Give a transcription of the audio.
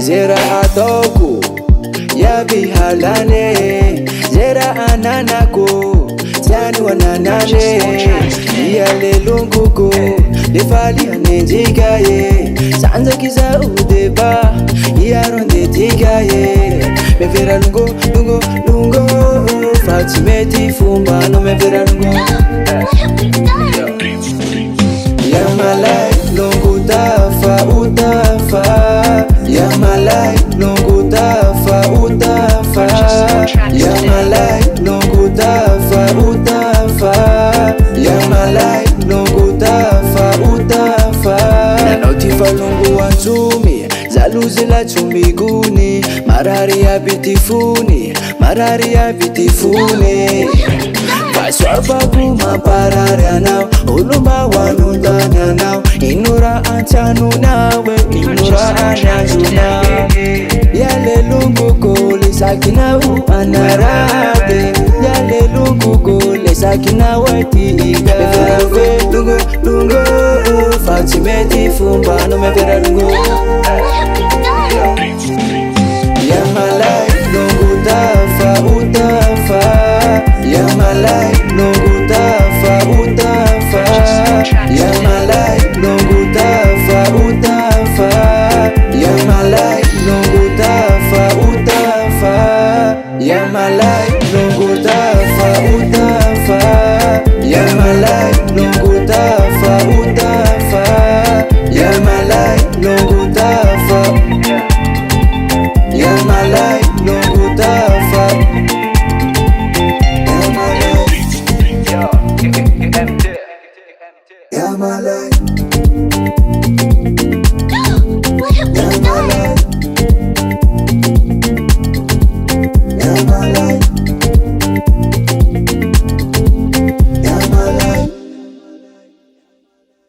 Zera atoko ya bihalane, zera ananako tiani wananane. Yale lunguko lefali anenjigaye, sanza kiza udeba yaronde tigaye. Me vera lungo lungo lungo, Fatimeti fumba no me vera lungo. Ya malai lungu tafa utafa, ya malai lungu tafa utafa, ya malai lungu tafa utafa, ya malai lungu tafa utafa. Na notifa lungu wanzumi zaluzi la chumbiguni, marari ya bitifuni, marari ya bitifuni. Paswapa kuma parara now, ulumba wanundana now. Inura antanu nawe, inura anazuna. Yale lungu kule sakina u anarabe, yale lungu kule sakina weti iga. Mefera lungu lungu, Fatimeti fumba no mefera lungu. Ya malai lungu tafa utafa, ya malai lungu tafa utafa, ya malai lungu tafa utafa, ya malai lungu tafa utafa, ya malai lungu tafa utafa, ya malai lungu tafa utafa, ya malai lungu tafa.